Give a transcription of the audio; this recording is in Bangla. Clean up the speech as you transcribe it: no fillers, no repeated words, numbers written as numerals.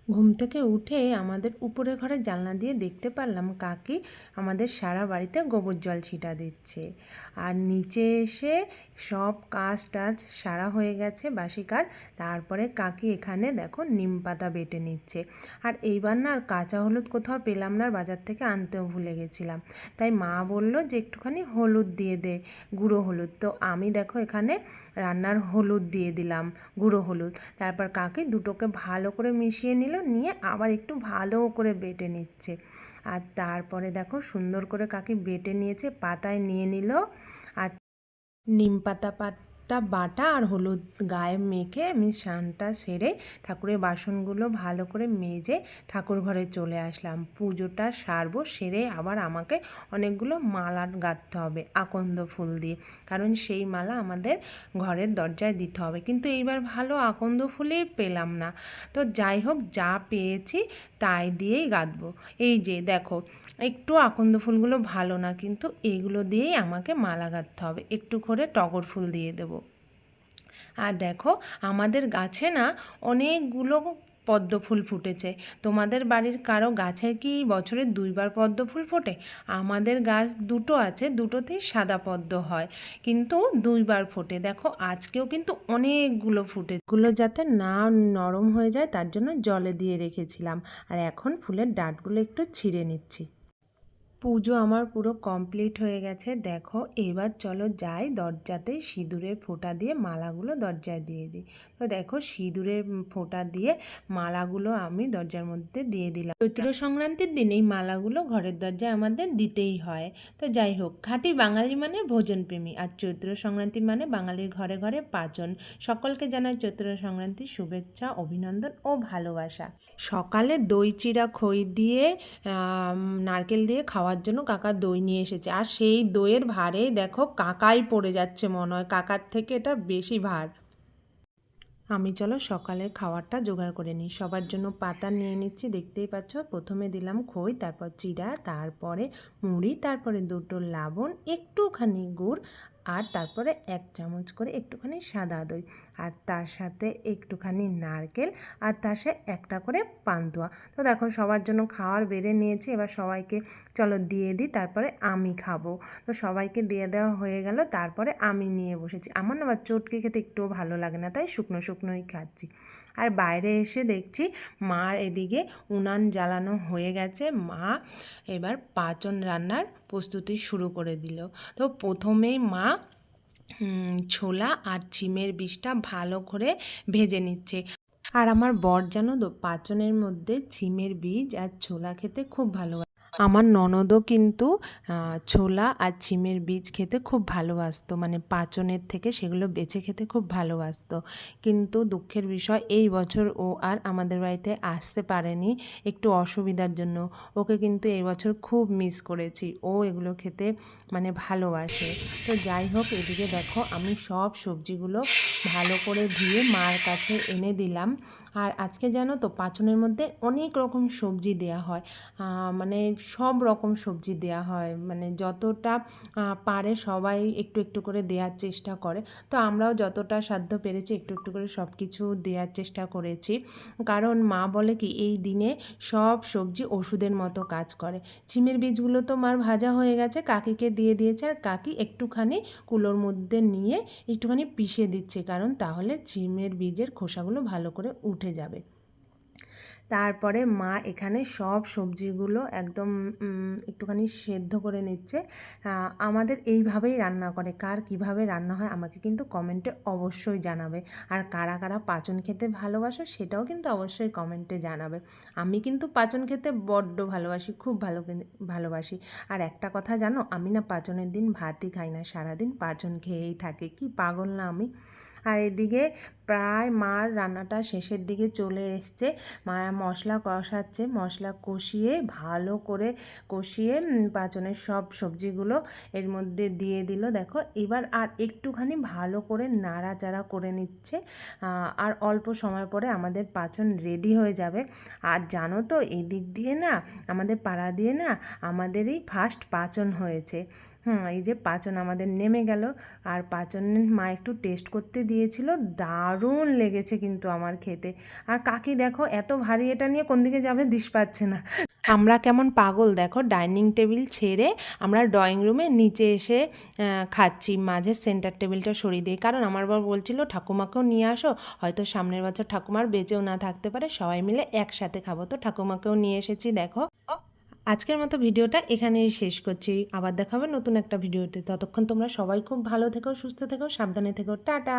ঘুম থেকে উঠে আমাদের উপরের ঘরে জানলা দিয়ে দেখতে পারলাম কাকি আমাদের সারা বাড়িতে গোবর জল ছিটা দিচ্ছে। আর নিচে এসে সব কাজ টাজ সারা হয়ে গেছে, বাসি কাজ। তারপরে কাকি এখানে দেখো নিম পাতা বেটে নিচ্ছে। আর এইবার না আর কাঁচা হলুদ কোথাও পেলাম না, আর বাজার থেকে আনতেও ভুলে গেছিলাম। তাই মা বলল যে একটুখানি হলুদ দিয়ে দে, গুঁড়ো হলুদ। তো আমি দেখো এখানে রান্নার হলুদ দিয়ে দিলাম, গুঁড়ো হলুদ। তারপর কাকি দুটোকে ভালো করে মিশিয়ে নিল, নিয়ে আবার একটু ভালো করে বেটে নিচ্ছে। আর তারপরে দেখো সুন্দর করে কাকি বেটে নিয়েছে, পাতায় নিয়ে নিল। আর নিম পাতা বাটা আর হলুদ গায়ে মেখে আমি স্নানটা সেরে ঠাকুরের বাসনগুলো ভালো করে মেজে ঠাকুর ঘরে চলে আসলাম। পুজোটা সারবো, সেরে আবার আমাকে অনেকগুলো মালা গাঁথতে হবে আকন্দ ফুল দিয়ে, কারণ সেই মালা আমাদের ঘরের দরজায় দিতে হবে। কিন্তু এইবার ভালো আকন্দ ফুলই পেলাম না। তো যাই হোক, যা পেয়েছি তাই দিয়েই গাঁথবো। এই যে দেখো, একটু আকন্দ ফুলগুলো ভালো না, কিন্তু এইগুলো দিয়েই আমাকে মালা গাঁথতে হবে। একটু করে টগর ফুল দিয়ে দেবো। আর দেখো, আমাদের গাছে না অনেকগুলো পদ্ম ফুল ফুটেছে। তোমাদের বাড়ির কারো গাছে কি বছরে 2বার পদ্ম ফুল ফোটে? আমাদের গাছ দুটো আছে, দুটোতেই সাদা পদ্ম হয়, কিন্তু 2বার ফোটে। দেখো আজকেও কিন্তু অনেকগুলো ফুটে, গুলো যাতে না নরম হয়ে যায় তার জন্য জলে দিয়ে রেখেছিলাম। আর এখন ফুলের ডাঁটগুলো একটু ছিঁড়ে নিচ্ছি। পুজো আমার পুরো কমপ্লিট হয়ে গেছে। দেখো এবার চলো যাই, দরজাতে সিঁদুরের ফোঁটা দিয়ে মালাগুলো দরজায় দিয়ে দিই। তো দেখো সিঁদুরের ফোঁটা দিয়ে মালাগুলো আমি দরজার মধ্যে দিয়ে দিলাম। চৈত্র সংক্রান্তির দিন এই মালাগুলো ঘরের দরজায় আমাদের দিতেই হয়। তো যাই হোক, খাঁটি বাঙালি মানে ভোজনপ্রেমী, আর চৈত্র সংক্রান্তি মানে বাঙালির ঘরে ঘরে পাচন। সকলকে জানাই চৈত্র সংক্রান্তির শুভেচ্ছা, অভিনন্দন ও ভালোবাসা। সকালে দই চিড়া খই দিয়ে নারকেল দিয়ে খাওয়ার জন্য কাকা দই নিয়ে এসেছে। আর সেই দইয়ের ভারেই দেখো কাকাই পড়ে যাচ্ছে, মনে হয় কাকার থেকে এটা বেশি ভার। আমি চলো সকালে খাওয়ারটা জোগাড় করে নিই। সবার জন্য পাতা নিয়ে নিচ্ছি, দেখতেই পাচ্ছ। প্রথমে দিলাম খই, তারপর চিড়া, তারপরে মুড়ি, তারপরে 2টো লবণ, একটুখানি গুড়, আর তারপরে 1 চামচ করে একটুখানি সাদা দই, আর তার সাথে একটুখানি নারকেল, আর তার সাথে একটা করে পান্তুয়া। তো দেখো সবার জন্য খাওয়ার বেড়ে নিয়েছি, এবার সবাইকে চলো দিয়ে দিই, তারপরে আমি খাবো। তো সবাইকে দিয়ে দেওয়া হয়ে গেল, তারপরে আমি নিয়ে বসেছি। আমার না আবার চটকে খেতে একটুও ভালো লাগে না, তাই শুকনো শুকনোই খাচ্ছি। আর বাইরে এসে দেখছি মার এদিকে উনান জ্বালানো হয়ে গেছে। মা এবার পাঁচন রান্নার প্রস্তুতি শুরু করে দিল। তো প্রথমেই মা ছোলা আর চিমের বীজটা ভালো করে ভেজে নিচ্ছে। আর আমার বর জানো তো পাঁচনের মধ্যে চিমের বীজ আর ছোলা খেতে খুব ভালোবাসে। আমার ননদও কিন্তু ছোলা আর চিমের বীজ খেতে খুব ভালোবাসতো, মানে পাঁচনের থেকে সেগুলো বেছে খেতে খুব ভালোবাসতো। কিন্তু দুঃখের বিষয় এই বছর ও আর আমাদের বাড়িতে আসতে পারেনি একটু অসুবিধার জন্য। ওকে কিন্তু এই বছর খুব মিস করেছি, ও এগুলো খেতে মানে ভালোবাসে। তো যাই হোক, এদিকে দেখো আমি সব সবজিগুলো ভালো করে ধুয়ে মার কাছে এনে দিলাম। আর আজকে জানো তো পাঁচনের মধ্যে অনেক রকম সবজি দেয়া হয়, মানে সব রকম সবজি দেয়া হয়, মানে যতটা পারে সবাই একটু একটু করে দেওয়ার চেষ্টা করে। তো আমরাও যতটা সাধ্য পেরেছি একটু একটু করে সব কিছু দেওয়ার চেষ্টা করেছি, কারণ মা বলে কি এই দিনে সব সবজি ওষুধের মতো কাজ করে। চিমের বীজগুলো তো মার ভাজা হয়ে গেছে, কাকিকে দিয়ে দিয়েছে, আর কাকি একটুখানি কুলোর মধ্যে নিয়ে একটুখানি পিষে দিচ্ছে, কারণ তাহলে চিমের বীজের খোসাগুলো ভালো করে উঠে যাবে। তারপরে মা এখানে সব সবজিগুলো একদম একটুখানি সেদ্ধ করে নিচ্ছে। আমাদের এইভাবেই রান্না করে, কার কিভাবে রান্না হয় আমাকে কিন্তু কমেন্টে অবশ্যই জানাবে। আর কারা কারা পাঁচন খেতে ভালোবাসো সেটাও কিন্তু অবশ্যই কমেন্টে জানাবে। আমি কিন্তু পাঁচন খেতে বড্ড ভালোবাসি, খুব ভালোবাসি। আর একটা কথা জানো, আমি না পাঁচনের দিন ভাতই খাই না, সারাদিন পাঁচন খেয়েই থাকি। কি পাগল না আমি! আর এদিকে প্রায় মার রান্নাটা শেষের দিকে চলে এসছে। মা মশলা কষাচ্ছে, মশলা কষিয়ে ভালো করে কষিয়ে পাঁচনের সব সবজিগুলো এর মধ্যে দিয়ে দিল। দেখো এবার আর একটুখানি ভালো করে নাড়াচাড়া করে নিচ্ছে, আর অল্প সময় পরে আমাদের পাঁচন রেডি হয়ে যাবে। আর জানো তো এদিক দিয়ে না, আমাদের পাড়া দিয়ে না আমাদেরই ফার্স্ট পাঁচন হয়েছে। এই যে পাঁচন আমাদের নেমে গেল। আর পাঁচনের মা একটু টেস্ট করতে দিয়েছিল, দারুণ লেগেছে কিন্তু আমার খেতে। আর কাকি দেখো এত ভারী এটা নিয়ে কোন দিকে যাবে দিশ পাচ্ছে না। আমরা কেমন পাগল দেখো, ডাইনিং টেবিল ছেড়ে আমরা ড্রয়িং রুমে নিচে এসে খাচ্ছি, মাঝে সেন্টার টেবিলটা সরিয়ে দিয়ে, কারণ আমার বাবা বলছিল ঠাকুমাকেও নিয়ে আসো, হয়তো সামনের বছর ঠাকুমার বেঁচেও না থাকতে পারে, সবাই মিলে একসাথে খাবো। তো ঠাকুমাকেও নিয়ে এসেছি দেখো। আজকের মতো ভিডিওটা এখানেই শেষ করছি, আবার দেখা হবে নতুন একটা ভিডিওতে। ততক্ষণ তোমরা সবাই খুব ভালো থেকো, সুস্থ থেকো, সাবধানে থেকো, টাটা।